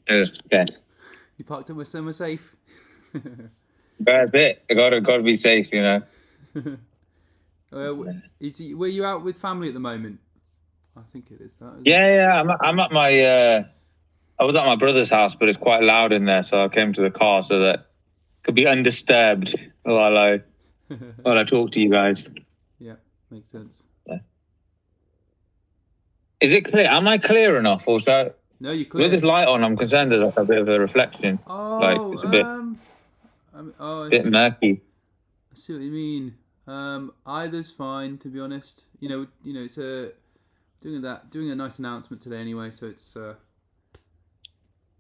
Okay. You parked up somewhere safe. That's it. I gotta be safe, you know. Were you out with family at the moment? I think it is that. Yeah. I'm at my. I was at my brother's house, but it's quite loud in there, so I came to the car so that I could be undisturbed while I talk to you guys. Yeah, makes sense. Yeah. Is it clear? Am I clear enough, or should I? No, you're clear. With this light on, I'm concerned there's like a bit of a reflection. Oh, like it's a bit, bit murky. I see what you mean. Either's fine, to be honest. You know, it's doing a nice announcement today anyway, so it's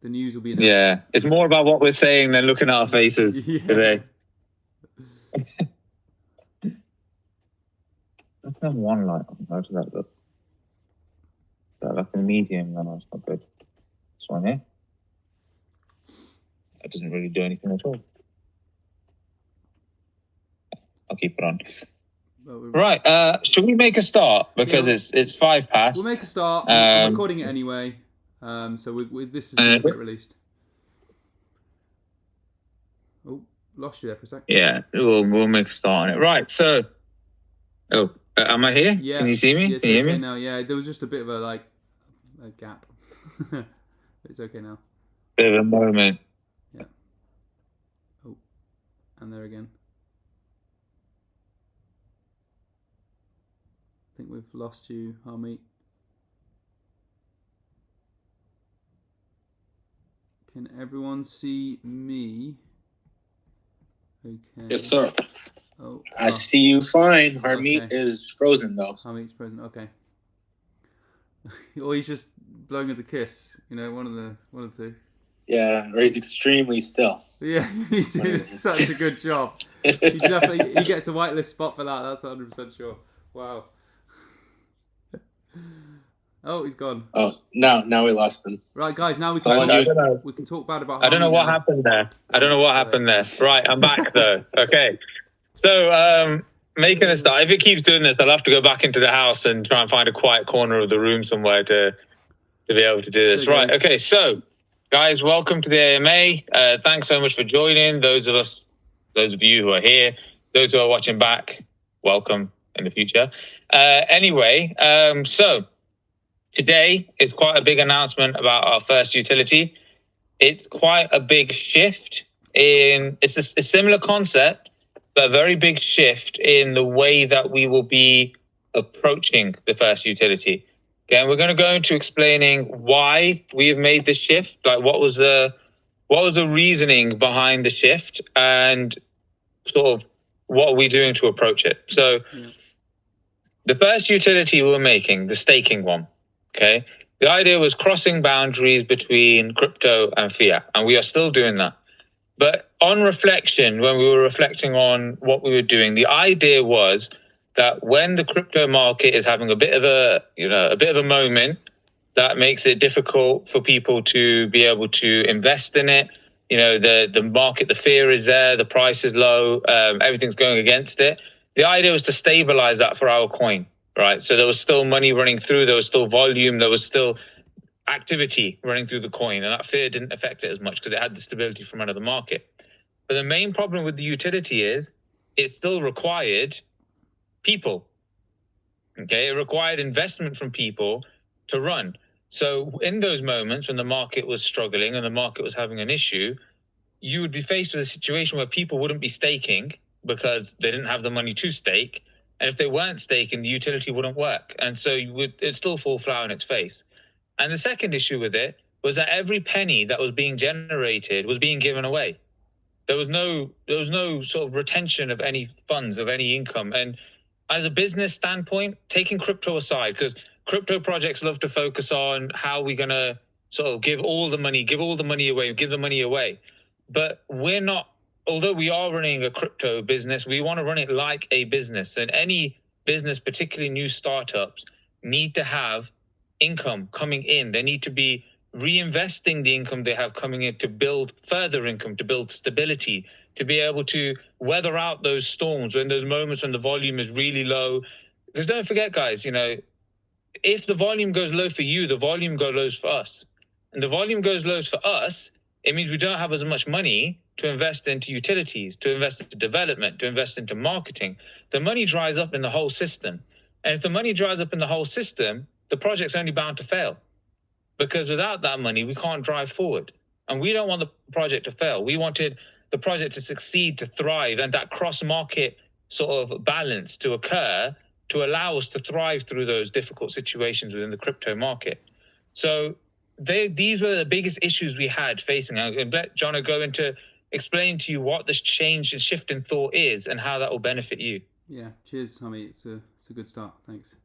the news will be announced. Yeah, it's more about what we're saying than looking at our faces today. Let's have one light on. How does that look? Is that like a medium? No, it's not good. This one here. That doesn't really do anything at all. I'll keep it on. Right. Should we make a start? Because it's 5 past. We'll make a start. I'm recording it anyway. So this is going to get released. Oh, lost you there for a second. Yeah, we'll make a start on it. Right. So, am I here? Yeah. Can you see me? Yeah, Can you hear me? Now, yeah, there was just a bit of a gap. It's okay now. Bit of a moment. Yeah. Oh, and there again. I think we've lost you, Harmeet. Can everyone see me? Okay. Yes, sir. I see you fine. Harmeet is frozen, though. Harmeet's frozen. Okay. Or he's just blowing us a kiss. You know, one of the two. Yeah, or he's extremely still. Yeah, he's doing such a good job. He gets a whitelist spot for that. That's 100% sure. Wow. Oh, he's gone. Oh, now we lost him. Right, guys. Now we can talk bad about. I don't know what happened there. Right, I'm back though. Okay, so making a start. If it keeps doing this, I'll have to go back into the house and try and find a quiet corner of the room somewhere to be able to do this. Right. Okay. So, guys, welcome to the AMA. Thanks so much for joining. Those of you who are here, those who are watching back, welcome in the future. Anyway, so. Today is quite a big announcement about our first utility. It's quite a big shift it's a similar concept, but a very big shift in the way that we will be approaching the first utility. Okay, and we're going to go into explaining why we have made this shift, like what was the reasoning behind the shift, and sort of what are we doing to approach it. So the first utility we're making, the staking one. Okay, the idea was crossing boundaries between crypto and fiat, and we are still doing that. But on reflection, when we were reflecting on what we were doing, the idea was that when the crypto market is having a bit of a moment, that makes it difficult for people to be able to invest in it. You know, the market, the fear is there, the price is low, everything's going against it. The idea was to stabilize that for our coin. Right, so there was still money running through, there was still volume, there was still activity running through the coin, and that fear didn't affect it as much because it had the stability from another market. But the main problem with the utility is it still required people. Okay, it required investment from people to run. So in those moments when the market was struggling and the market was having an issue, you would be faced with a situation where people wouldn't be staking because they didn't have the money to stake. And if they weren't staking, the utility wouldn't work. And so it'd still fall flat on its face. And the second issue with it was that every penny that was being generated was being given away. There was no sort of retention of any funds, of any income. And as a business standpoint, taking crypto aside, because crypto projects love to focus on how we're going to sort of give the money away. But we're not. Although we are running a crypto business, we want to run it like a business. And any business, particularly new startups, need to have income coming in. They need to be reinvesting the income they have coming in to build further income, to build stability, to be able to weather out those storms when those moments when the volume is really low. Because don't forget, guys, you know, if the volume goes low for you, the volume goes low for us. and the volume goes low for us, it means we don't have as much money to invest into utilities, to invest into development, to invest into marketing. The money dries up in the whole system. And if the money dries up in the whole system, the project's only bound to fail. Because without that money, we can't drive forward. And we don't want the project to fail. We wanted the project to succeed, to thrive, and that cross-market sort of balance to occur to allow us to thrive through those difficult situations within the crypto market. So these were the biggest issues we had facing. I'll let Jono go into explain to you what this change and shift in thought is and how that will benefit you. Yeah, cheers, Tommy. It's a good start. Thanks.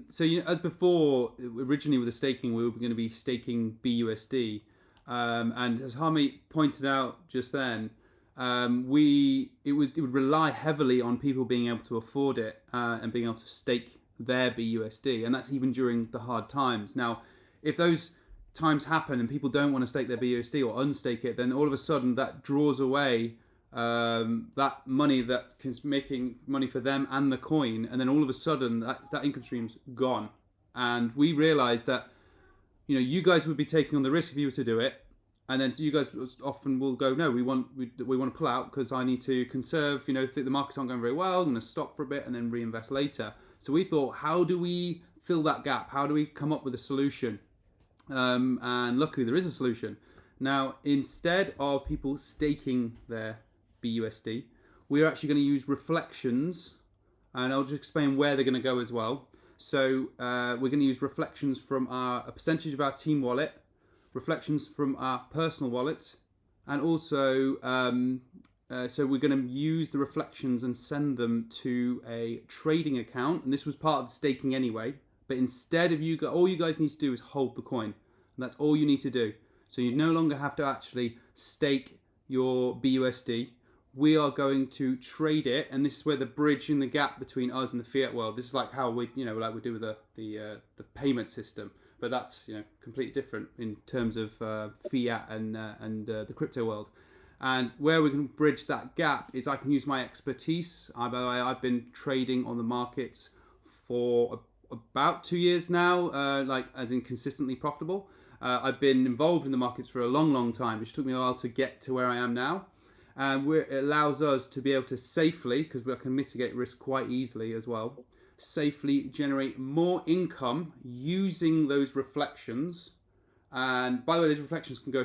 So as before, originally with the staking, we were going to be staking BUSD, and as Hami pointed out just then, it would rely heavily on people being able to afford it and being able to stake their BUSD, and that's even during the hard times. Now, if those times happen and people don't want to stake their BUSD or unstake it, then all of a sudden that draws away that money that is making money for them and the coin, and then all of a sudden that income stream's gone. And we realized that you guys would be taking on the risk if you were to do it, and then so you guys often will go, no, we want to pull out because I need to conserve, if the markets aren't going very well, I'm going to stop for a bit and then reinvest later. So we thought, how do we fill that gap? How do we come up with a solution? And luckily there is a solution. Now, instead of people staking their BUSD, we're actually going to use reflections, and I'll just explain where they're going to go as well. So we're going to use reflections from a percentage of our team wallet, reflections from our personal wallets, and also so we're going to use the reflections and send them to a trading account. And this was part of the staking anyway, but instead of all you guys need to do is hold the coin, and that's all you need to do. So you no longer have to actually stake your BUSD. We are going to trade it, and this is where the bridge in the gap between us and the fiat world. This is like how we, like we do with the payment system, but that's completely different in terms of fiat and the crypto world. And where we can bridge that gap is I can use my expertise. By the way, I've been trading on the markets for about 2 years now, as in consistently profitable. I've been involved in the markets for a long time, which took me a while to get to where I am now. And it allows us to be able to safely, because we can mitigate risk quite easily as well, safely generate more income using those reflections. And by the way, those reflections can go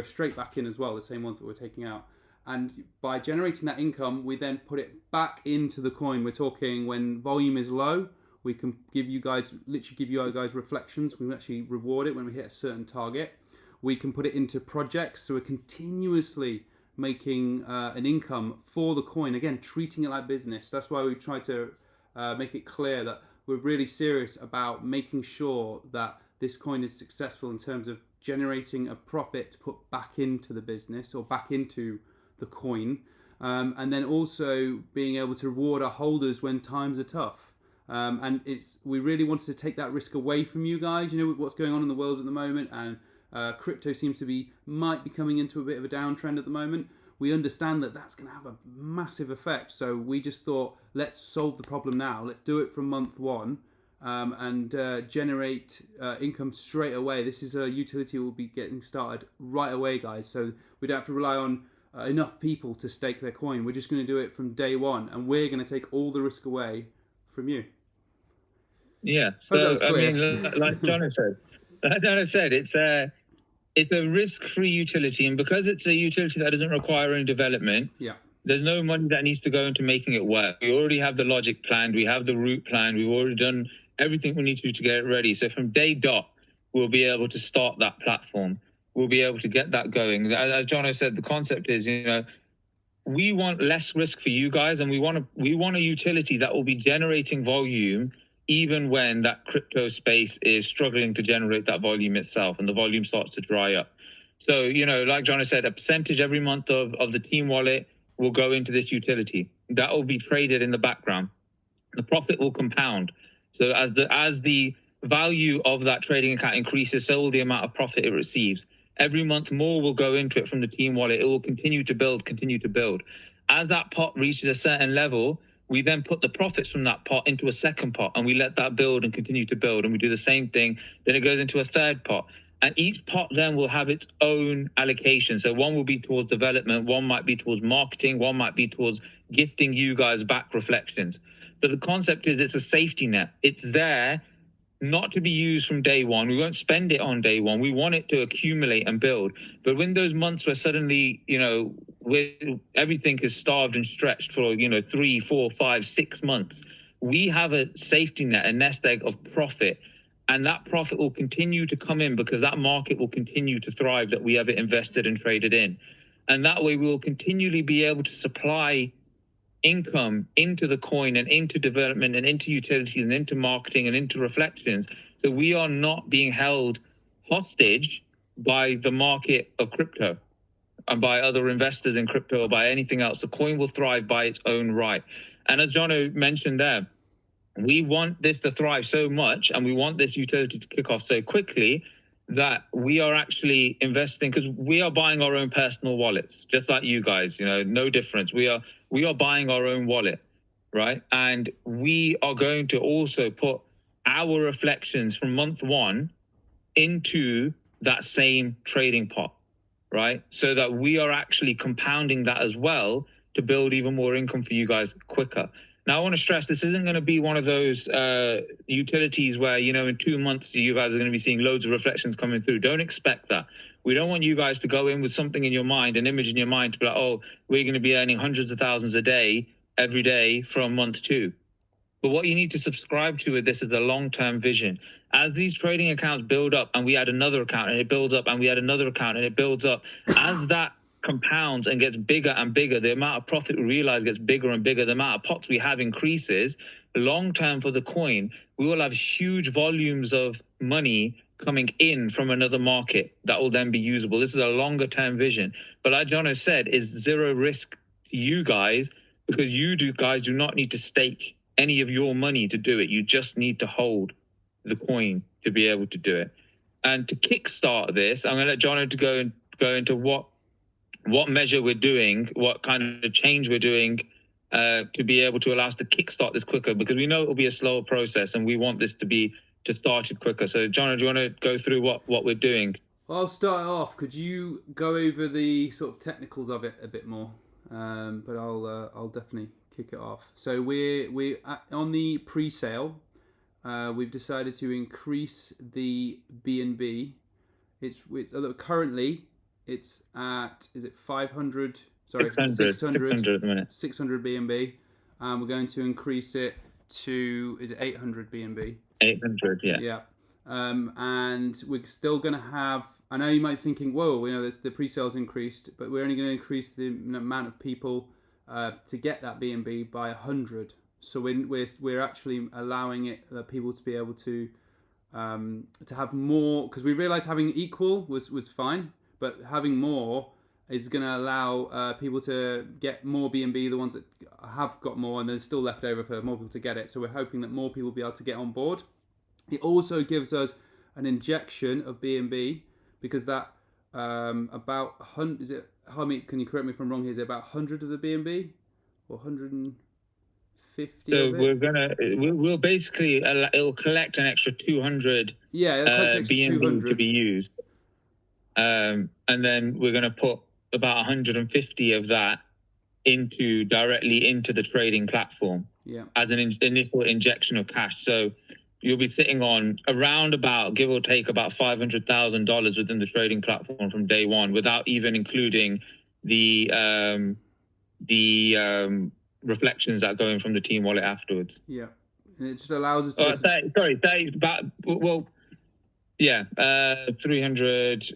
straight back in as well, the same ones that we're taking out. And by generating that income, we then put it back into the coin. We're talking when volume is low, we can give you guys reflections. We can actually reward it when we hit a certain target. We can put it into projects, so we're continuously making an income for the coin. Again, treating it like business. That's why we try to make it clear that we're really serious about making sure that this coin is successful in terms of generating a profit to put back into the business or back into the coin, and then also being able to reward our holders when times are tough. And we really wanted to take that risk away from you guys. With what's going on in the world at the moment, and crypto seems to might be coming into a bit of a downtrend at the moment. We understand that that's going to have a massive effect. So we just thought, let's solve the problem now. Let's do it from month one, and generate income straight away. This is a utility we'll be getting started right away, guys. So we don't have to rely on enough people to stake their coin. We're just going to do it from day one, and we're going to take all the risk away from you. Yeah. So I mean, like Jono said, it's a risk-free utility, and because it's a utility that doesn't require any development, there's no money that needs to go into making it work. We already have the logic planned, we have the route planned, we've already done everything we need to do to get it ready. So from day dot, we'll be able to start that platform. We'll be able to get that going. As Jono said, the concept is, we want less risk for you guys, and we want a utility that will be generating volume even when that crypto space is struggling to generate that volume itself and the volume starts to dry up. So, like Jono said, a percentage every month of the team wallet will go into this utility. That will be traded in the background. The profit will compound. So as the value of that trading account increases, so will the amount of profit it receives. Every month more will go into it from the team wallet. It will continue to build. As that pot reaches a certain level, we then put the profits from that pot into a second pot, and we let that build and continue to build. And we do the same thing. Then it goes into a third pot. And each pot then will have its own allocation. So one will be towards development, one might be towards marketing, one might be towards gifting you guys back reflections. But the concept is it's a safety net. It's there not to be used from day one. We won't spend it on day one. We want it to accumulate and build. But when those months where suddenly, everything is starved and stretched for, 3, 4, 5, 6 months, we have a safety net, a nest egg of profit. And that profit will continue to come in because that market will continue to thrive that we have it invested and traded in. And that way we will continually be able to supply income into the coin and into development and into utilities and into marketing and into reflections. So we are not being held hostage by the market of crypto and by other investors in crypto or by anything else. The coin will thrive by its own right. And as Jono mentioned there, we want this to thrive so much and we want this utility to kick off so quickly that we are actually investing, because we are buying our own personal wallets, just like you guys, no difference. We are buying our own wallet, right? And we are going to also put our reflections from month one into that same trading pot, right? So that we are actually compounding that as well to build even more income for you guys quicker. Now, I want to stress this isn't going to be one of those utilities where, in 2 months, you guys are going to be seeing loads of reflections coming through. Don't expect that. We don't want you guys to go in with something in your mind, an image in your mind to be like, oh, we're going to be earning hundreds of thousands a day, every day from month 2. But what you need to subscribe to with this is the long-term vision. As these trading accounts build up and we add another account and it builds up and we add another account and it builds up, as that compounds and gets bigger and bigger, the amount of profit we realize gets bigger and bigger, the amount of pots we have increases. Long term for the coin, we will have huge volumes of money coming in from another market that will then be usable. This is a longer term vision. But like Jono said, is zero risk to you guys, because guys do not need to stake any of your money to do it. You just need to hold the coin to be able to do it. And to kickstart this, I'm going to let Jono to go into what measure we're doing, what kind of change we're doing to be able to allow us to kickstart this quicker, because we know it will be a slower process and we want this to start it quicker. So, John, do you want to go through what we're doing? Well, I'll start off. Could you go over the sort of technicals of it a bit more? But I'll definitely kick it off. So we're on the pre-sale. We've decided to increase the BNB. It's currently. It's at, is it 500? Sorry, 600 at the minute. 600 BNB. We're going to increase it to, is it 800 BNB? 800, yeah. Yeah. And we're still going to have, I know you might be thinking, whoa, the pre-sales increased, but we're only going to increase the amount of people to get that BNB by 100. So we're actually allowing people to be able to have more, because we realized having equal was fine. But having more is going to allow people to get more BNB, the ones that have got more, and there's still left over for more people to get it. So we're hoping that more people will be able to get on board. It also gives us an injection of BNB, because that about 100, is it, Harmeet, can you correct me if I'm wrong here, is it about 100 of the BNB or 150? So we'll basically, it'll collect an extra 200 BNB to be used. And then we're going to put about 150 of that directly into the trading platform as an initial injection of cash. So you'll be sitting on around about, give or take, about $500,000 within the trading platform from day one, without even including the reflections that go in from the team wallet afterwards. Yeah, and it just allows us to. 300.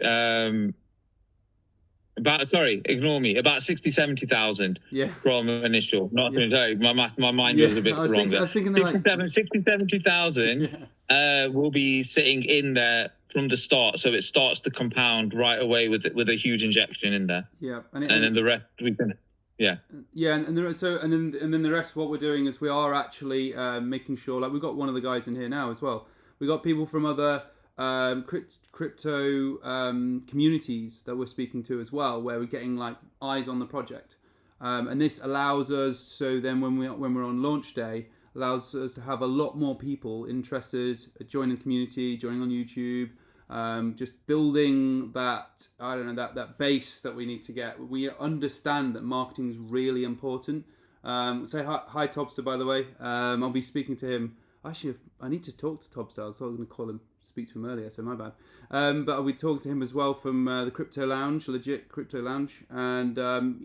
Ignore me. About 70,000 from initial. Sorry, my mind was a bit wrong there. 70,000 will be sitting in there from the start, so it starts to compound right away with a huge injection in there. Yeah, and then the rest we can. Yeah. Yeah, and then the rest of what we're doing is we are actually making sure, like, we've got one of the guys in here now as well. We got people from other crypto communities that we're speaking to as well, where we're getting like eyes on the project, and this allows us, so then when we're on launch day, allows us to have a lot more people interested, joining the community, joining on YouTube, just building that, I don't know, that base that we need to get. We understand that marketing is really important. Say hi Tobster, by the way. I'll be speaking to him. Actually, I need to talk to Tobster, so I was going to speak to him earlier, so my bad. But I'll be talking to him as well from the Crypto Lounge, legit Crypto Lounge, and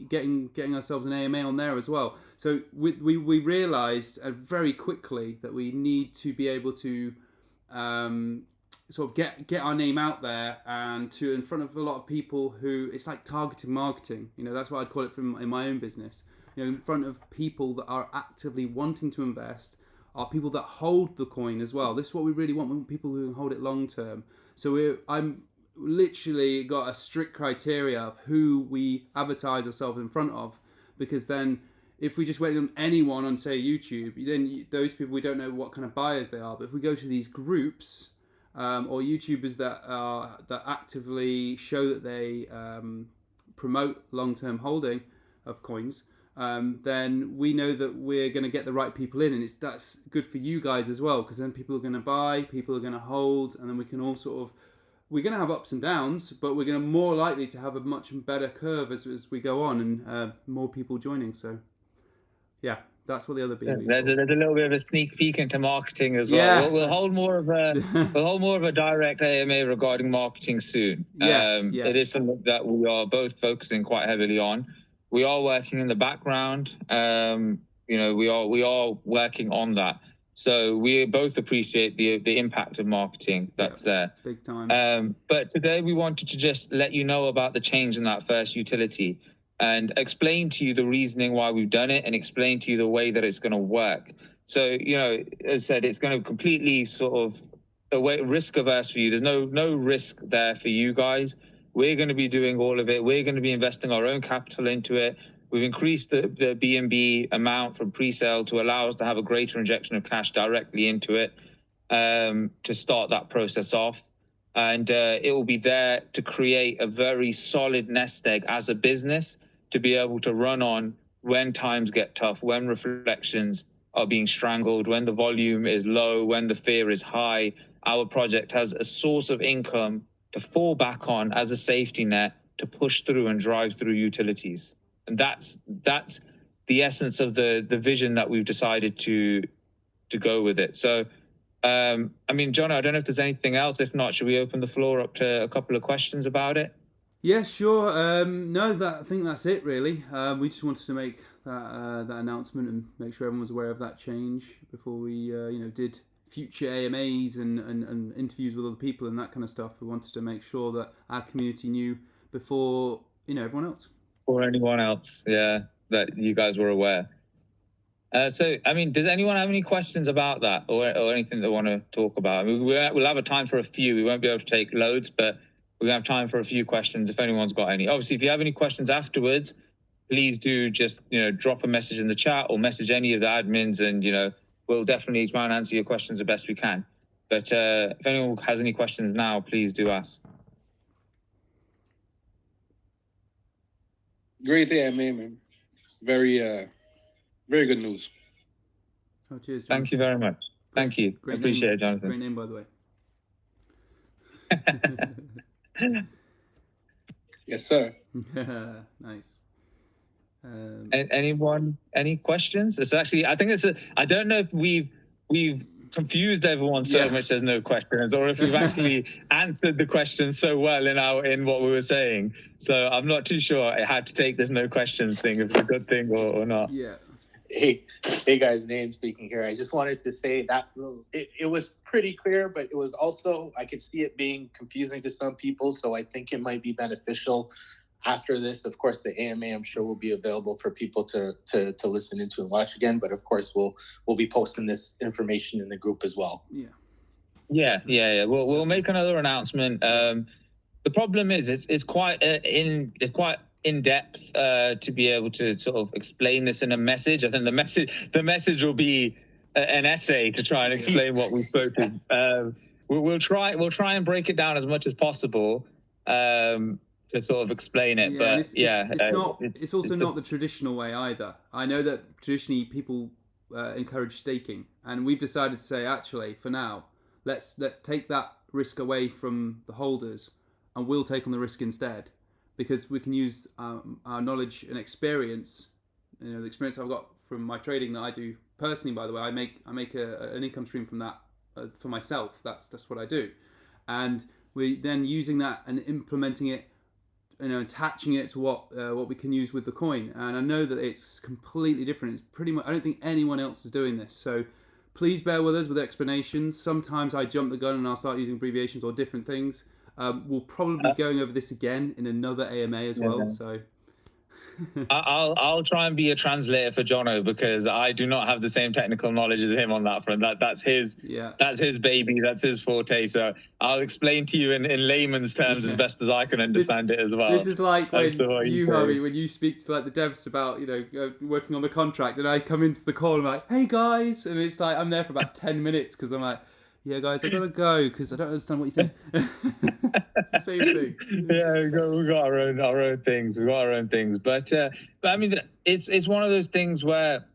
getting ourselves an AMA on there as well. So we realised very quickly that we need to be able to sort of get our name out there and to in front of a lot of people who, it's like targeted marketing. You know, that's what I'd call it in my own business. You know, in front of people that are actively wanting to invest, are people that hold the coin as well. This is what we really want. We want people who hold it long term. So I'm literally got a strict criteria of who we advertise ourselves in front of, because then if we just wait on anyone on, say, YouTube, then those people, we don't know what kind of buyers they are. But if we go to these groups or YouTubers that actively show that they promote long-term holding of coins, then we know that we're going to get the right people in, and that's good for you guys as well, because then people are going to buy, people are going to hold, and then we can all sort of, we're going to have ups and downs, but we're going to more likely to have a much better curve as we go on, and more people joining. So yeah, that's what the other BNB. There's a little bit of a sneak peek into marketing as well. Yeah. We'll hold more of a direct AMA regarding marketing soon. Yes. It is something that we are both focusing quite heavily on. We are working in the background. We are working on that. So we both appreciate the impact of marketing that's there. Big time. But today we wanted to just let you know about the change in that first utility and explain to you the reasoning why we've done it and explain to you the way that it's going to work. So, as I said, it's going to completely sort of risk averse for you. There's no risk there for you guys. We're going to be doing all of it. We're going to be investing our own capital into it. We've increased the BNB amount from pre-sale to allow us to have a greater injection of cash directly into it to start that process off. And it will be there to create a very solid nest egg as a business to be able to run on when times get tough, when reflections are being strangled, when the volume is low, when the fear is high. Our project has a source of income to fall back on as a safety net to push through and drive through utilities. And that's the essence of the vision that we've decided to go with it. So, John, I don't know if there's anything else. If not, should we open the floor up to a couple of questions about it? Yeah, sure. No, I think that's it, really. We just wanted to make that announcement and make sure everyone was aware of that change before we, did future AMAs and interviews with other people and that kind of stuff. We wanted to make sure that our community knew before, everyone else. Or anyone else, yeah, that you guys were aware. Does anyone have any questions about that or anything they want to talk about? We'll have a time for a few. We won't be able to take loads, but we'll have time for a few questions if anyone's got any. Obviously, if you have any questions afterwards, please do just, drop a message in the chat or message any of the admins and, we'll definitely try and answer your questions the best we can. But if anyone has any questions now, please do ask. Great day, man. Very good news. Oh, cheers, Jonathan. Thank you very much. Thank you. Great Appreciate name. it, Jonathan. Great name, by the way. Yes, sir. Nice. Any questions? It's actually, I don't know if we've confused everyone so much there's no questions, or if we've actually answered the questions so well in what we were saying. So I'm not too sure I had to take this no questions thing if it's a good thing or not. Yeah. Hey guys, Nan speaking here. I just wanted to say that it was pretty clear, but it was also, I could see it being confusing to some people. So I think it might be beneficial after this. Of course, the AMA, I'm sure, will be available for people to listen into and watch again. But of course, we'll be posting this information in the group as well. Yeah. We'll make another announcement. The problem is it's quite in depth to be able to sort of explain this in a message. I think the message will be an essay to try and explain what we've spoken. We'll try and break it down as much as possible. To sort of explain it, it's also not the traditional way either. I know that traditionally people encourage staking, and we've decided to say, actually, for now, let's take that risk away from the holders, and we'll take on the risk instead, because we can use our knowledge and experience. You know, the experience I've got from my trading that I do personally. By the way, I make an income stream from that for myself. That's what I do, and we then using that and implementing it, you know, attaching it to what we can use with the coin. And I know that it's completely different. It's pretty much, I don't think anyone else is doing this. So please bear with us with explanations. Sometimes I jump the gun and I'll start using abbreviations or different things. We'll probably be going over this again in another AMA as well. So I'll try and be a translator for Jono, because I do not have the same technical knowledge as him on that front. That's his baby, that's his forte. So I'll explain to you in layman's terms as best as I can understand it as well. This is like when you speak to like the devs about, you know, working on the contract, and I come into the call and I'm like, hey guys, and it's like I'm there for about 10 minutes because I'm like, yeah guys, I gotta go because I don't understand what you're saying. Same thing. Yeah, we've got our own things. But I mean, it's one of those things where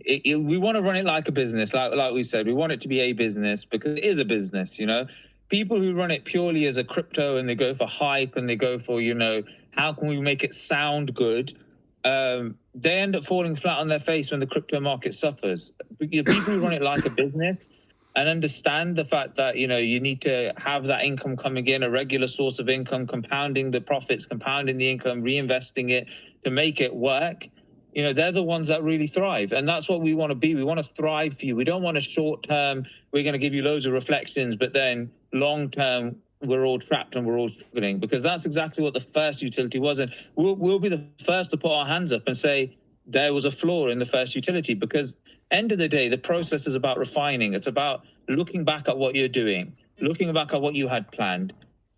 we want to run it like a business, like we said. We want it to be a business because it is a business. You know, people who run it purely as a crypto and they go for hype and they go for, you know, how can we make it sound good? They end up falling flat on their face when the crypto market suffers. People who run it like a business and understand the fact that, you know, you need to have that income coming in, a regular source of income, compounding the profits, compounding the income, reinvesting it to make it work. You know, they're the ones that really thrive. And that's what we want to be. We want to thrive for you. We don't want a short term, we're going to give you loads of reflections, but then long term, we're all trapped and we're all struggling, because that's exactly what the first utility was. And we'll be the first to put our hands up and say there was a flaw in the first utility, because end of the day, the process is about refining. It's about looking back at what you're doing, looking back at what you had planned,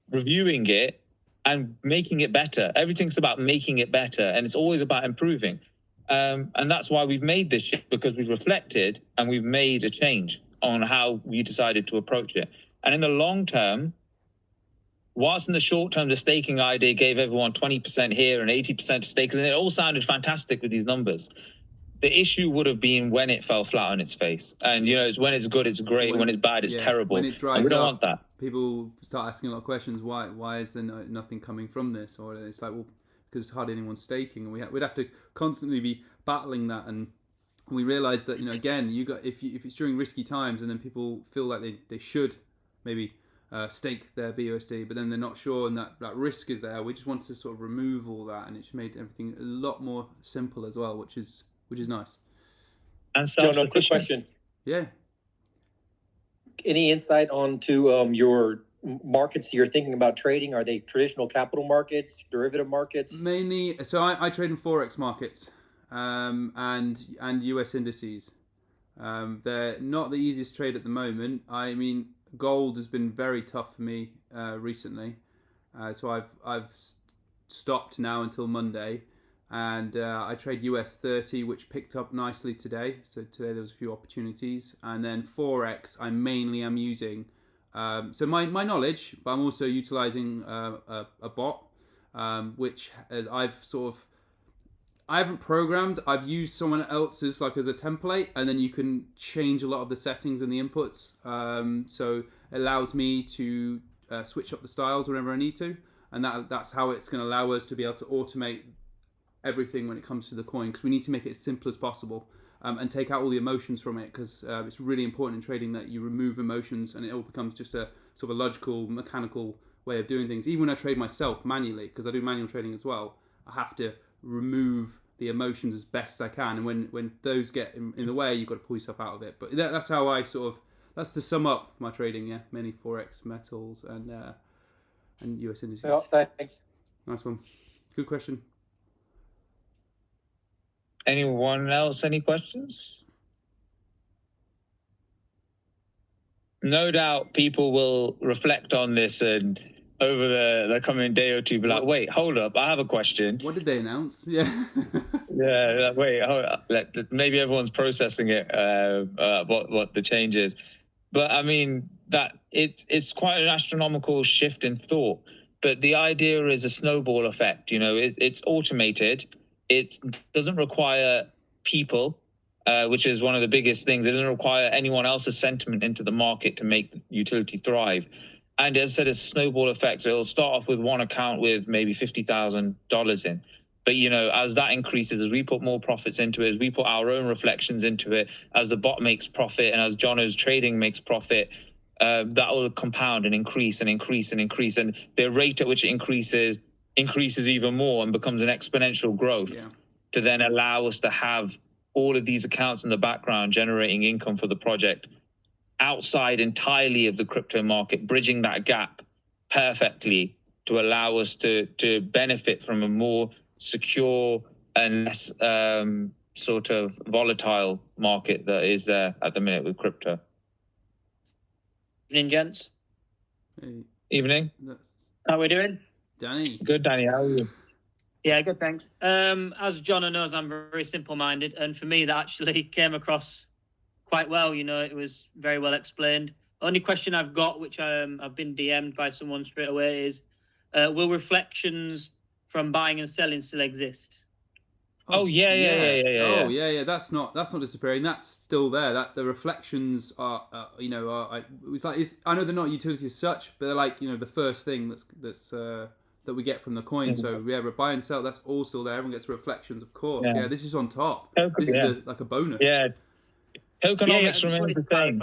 reviewing it and making it better. Everything's about making it better, and it's always about improving. And that's why we've made this shift, because we've reflected and we've made a change on how we decided to approach it. And in the long term, whilst in the short term, the staking idea gave everyone 20% here and 80% stakes, and it all sounded fantastic with these numbers. The issue would have been when it fell flat on its face. And, you know, it's when it's good, it's great. When it's bad, it's terrible. When it dries and we don't up, want that. People start asking a lot of questions. Why is there nothing coming from this? Or it's like, well, because hardly anyone's staking. And we'd have to constantly be battling that. And we realised that, you know, again, if it's during risky times and then people feel like they should maybe stake their BUSD, but then they're not sure, and that risk is there. We just wanted to sort of remove all that, and it's made everything a lot more simple as well, which is nice. And John, a quick question. Yeah. Any insight onto your markets you're thinking about trading? Are they traditional capital markets, derivative markets? Mainly, so I trade in Forex markets and US indices. They're not the easiest trade at the moment. I mean, gold has been very tough for me recently. So I've stopped now until Monday. And I trade US 30, which picked up nicely today. So today there was a few opportunities. And then Forex, I mainly am using. So my knowledge, but I'm also utilizing a bot, which I haven't programmed. I've used someone else's like as a template, and then you can change a lot of the settings and the inputs. So it allows me to switch up the styles whenever I need to. And that's how it's going to allow us to be able to automate everything when it comes to the coin, because we need to make it as simple as possible and take out all the emotions from it, because it's really important in trading that you remove emotions and it all becomes just a sort of a logical, mechanical way of doing things. Even when I trade myself manually, because I do manual trading as well, I have to remove the emotions as best I can, and when those get in the way, you've got to pull yourself out of it. But that's how I that's to sum up my trading. Yeah, mainly Forex, metals, and US indices. Well, thanks. Nice one. Good question. Anyone else? Any questions? No doubt people will reflect on this and over the coming day or two be like, wait, hold up, I have a question. What did they announce? Yeah. Yeah, wait, hold up. Maybe everyone's processing it, what the change is. But I mean, that it's quite an astronomical shift in thought. But the idea is a snowball effect. You know, it's automated. It doesn't require people which is one of the biggest things. It doesn't require anyone else's sentiment into the market to make the utility thrive. And as I said, it's a snowball effect. So it'll start off with one account with maybe $50,000 in. But, you know, as that increases, as we put more profits into it, as we put our own reflections into it, as the bot makes profit, and as Jono's trading makes profit, that will compound and increase and increase and increase. And the rate at which it increases even more and becomes an exponential growth to then allow us to have all of these accounts in the background generating income for the project outside entirely of the crypto market, bridging that gap perfectly to allow us to benefit from a more secure and less sort of volatile market that is there at the minute with crypto. Evening, gents. Hey, Evening. How are we doing? Danny. Good, Danny. How are you? Yeah, good, thanks. As John knows, I'm very simple-minded, and for me, that actually came across quite well. You know, it was very well explained. Only question I've got, which I've been DM'd by someone straight away, is will reflections from buying and selling still exist? Oh yeah. Oh yeah. That's not disappearing. That's still there. That the reflections are, I know they're not utility as such, but they're like, you know, the first thing that we get from the coin. So yeah, we buy and sell. That's all still there. Everyone gets reflections, of course. Yeah, this is on top. This is like a bonus. Yeah. Tokenomics remains the same.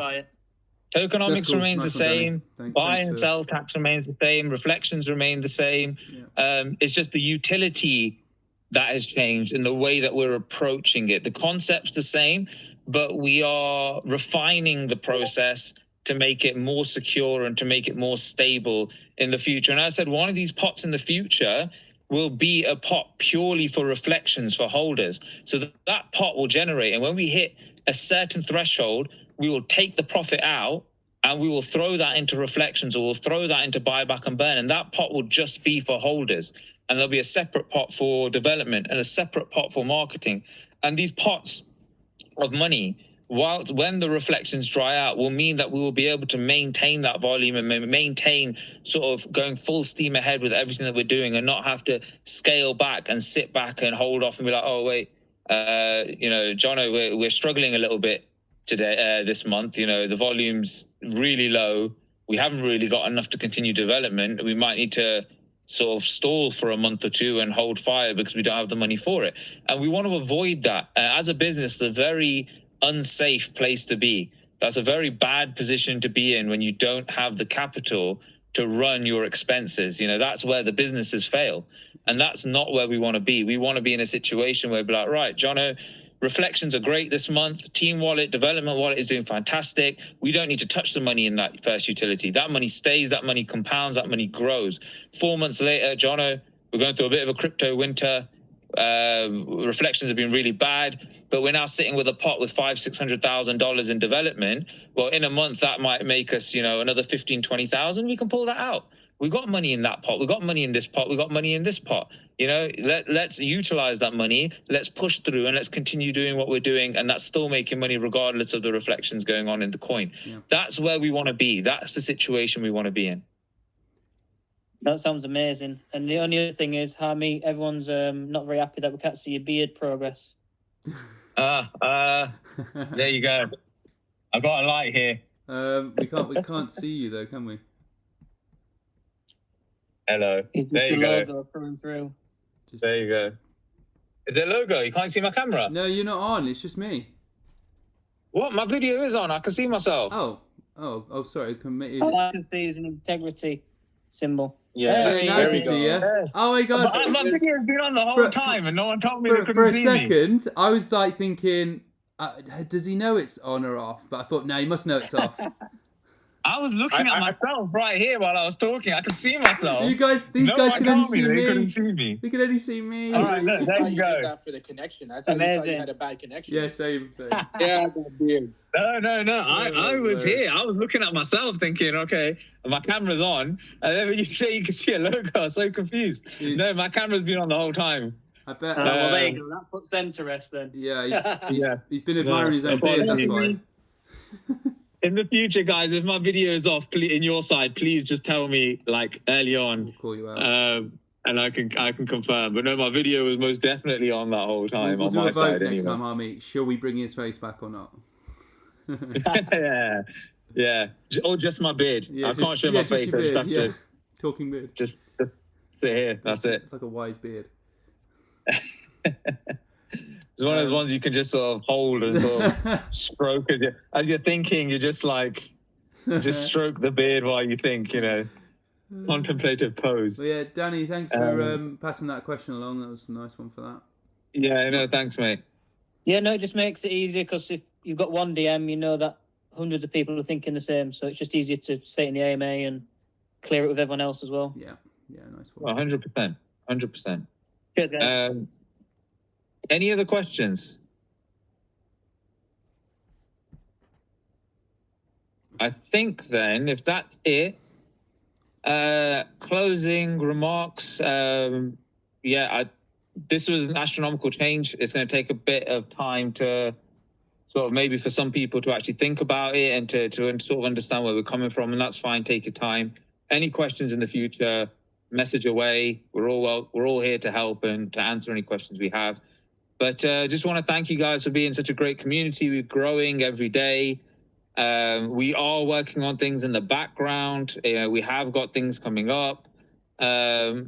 Tokenomics Cool. remains the same. Buy and sell tax remains the same. Reflections remain the same. Yeah. It's just the utility that has changed in the way that we're approaching it. The concept's the same, but we are refining the process to make it more secure and to make it more stable in the future. And as I said, one of these pots in the future will be a pot purely for reflections for holders. So that pot will generate. And when we hit a certain threshold, we will take the profit out and we will throw that into reflections, or we'll throw that into buyback and burn. And that pot will just be for holders. And there'll be a separate pot for development and a separate pot for marketing. And these pots of money, when the reflections dry out, will mean that we will be able to maintain that volume and maintain sort of going full steam ahead with everything that we're doing, and not have to scale back and sit back and hold off and be like, oh, wait, you know, Jono, we're struggling a little bit today, this month. You know, the volume's really low. We haven't really got enough to continue development. We might need to sort of stall for a month or two and hold fire because we don't have the money for it. And we want to avoid that. As a business, it's a very unsafe place to be. That's a very bad position to be in when you don't have the capital to run your expenses. You know, that's where the businesses fail. And that's not where we want to be. We want to be in a situation where we're like, right, Jono, reflections are great this month. Team wallet, development wallet is doing fantastic. We don't need to touch the money in that first utility. That money stays, that money compounds, that money grows. 4 months later, Jono, we're going through a bit of a crypto winter. Reflections have been really bad, but we're now sitting with a pot with $500,000-$600,000 in development. Well, in a month, that might make us, you know, another 15,000-20,000. We can pull that out. We've got money in that pot. We've got money in this pot. We've got money in this pot. You know, let's utilize that money. Let's push through and let's continue doing what we're doing. And that's still making money regardless of the reflections going on in the coin. Yeah. That's where we want to be. That's the situation we want to be in. That sounds amazing. And the only other thing is, Harmy, everyone's not very happy that we can't see your beard progress. There you go. I've got a light here. We can't see you though, can we? Hello. It's just a logo coming through. There you go. Is there a logo? You can't see my camera? No, you're not on. It's just me. What? My video is on. I can see myself. Oh, sorry. All I can see is an integrity symbol. Yeah, there we go. Yeah. Oh my god. My video's been on the whole time and no one told me they couldn't see me. For a second, I was like thinking, does he know it's on or off? But I thought, no, he must know it's off. I was looking at myself right here while I was talking. I could see myself. These guys can only see me. They couldn't see me. They could only see me. All right, look, there you go. Did that for the connection. I thought you had a bad connection. Yeah, same. Yeah, I got beard. No. I was here. I was looking at myself thinking, okay, my camera's on. And then when you say you can see a logo, I was so confused. No, my camera's been on the whole time. I bet. Well, there you go. That puts them to rest then. Yeah, he's been admiring his own beard, that's why. In the future, guys, if my video is off in your side, please just tell me like early on. We'll call you out. and I can confirm. But no, my video was most definitely on that whole time We'll on do my a vote side next anyway. time, Harmy. Shall we bring his face back or not? yeah. Or just my beard. I can't show my just face. your I just beard, have yeah. to Talking beard. just sit here. That's it. It's like a wise beard. It's one of those ones you can just sort of hold and sort of stroke as you're thinking. You just like just stroke the beard while you think. Contemplative pose. Well, yeah, Danny, thanks for passing that question along. That was a nice one for that. Yeah, no, thanks, mate. Yeah, no, it just makes it easier because if you've got one DM, you know that hundreds of people are thinking the same. So it's just easier to say it in the AMA and clear it with everyone else as well. Yeah, nice one. 100%. 100%. Good, guys. Any other questions? I think then, if that's it, closing remarks. This was an astronomical change. It's going to take a bit of time to sort of maybe for some people to actually think about it and to sort of understand where we're coming from, and that's fine. Take your time. Any questions in the future, message away. We're all here to help and to answer any questions we have. But just want to thank you guys for being such a great community. We're growing every day. We are working on things in the background. We have got things coming up. We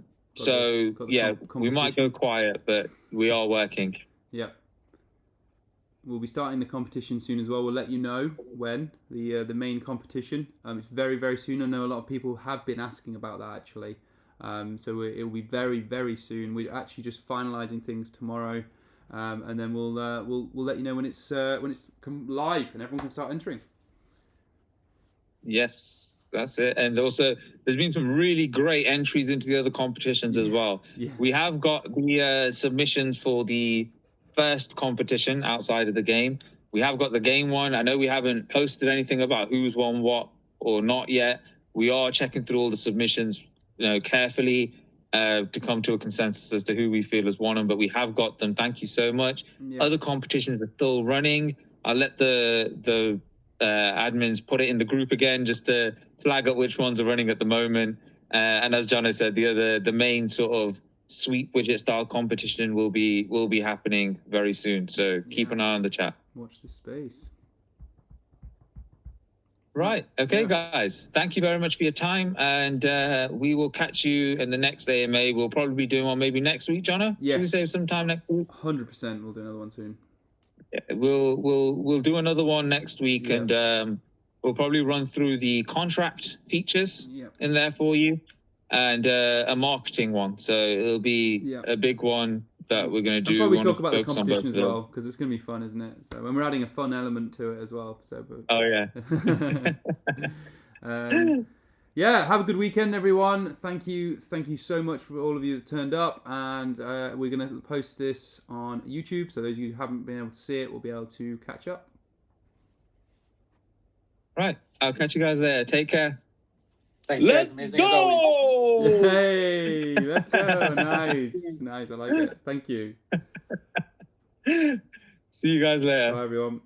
might go quiet, but we are working. Yeah. We'll be starting the competition soon as well. We'll let you know when the main competition. It's very, very soon. I know a lot of people have been asking about that actually. So it will be very, very soon. We're actually just finalising things tomorrow, and then we'll let you know when it's come live and everyone can start entering. Yes, that's it. And also, there's been some really great entries into the other competitions as well. Yeah. We have got the submissions for the first competition outside of the game. We have got the game one. I know we haven't posted anything about who's won what or not yet. We are checking through all the submissions, carefully to come to a consensus as to who we feel has won them. But we have got them. Thank you so much. Yeah. Other competitions are still running. I'll let the admins put it in the group again just to flag up which ones are running at the moment. And as Jono said, the main sort of sweep widget style competition will be happening very soon. So keep an eye on the chat. Watch the space. Right. Okay, guys. Thank you very much for your time, and we will catch you in the next AMA. We'll probably be doing one maybe next week, Jono. Yes. Should we save some time next week? 100%. We'll do another one soon. Yeah, we'll do another one next week, and we'll probably run through the contract features in there for you, and a marketing one. So it'll be a big one that we're going to do. And probably talk about the competition as well, because it's going to be fun, isn't it? So, and we're adding a fun element to it as well. So, oh yeah. Yeah, have a good weekend, everyone. Thank you so much for all of you that turned up, and we're going to post this on YouTube, so those of you who haven't been able to see it will be able to catch up. Right, I'll catch you guys later. Take care. Thanks, guys. Amazing as always. Hey, let's go. Nice, I like it. Thank you. See you guys later. Bye, everyone.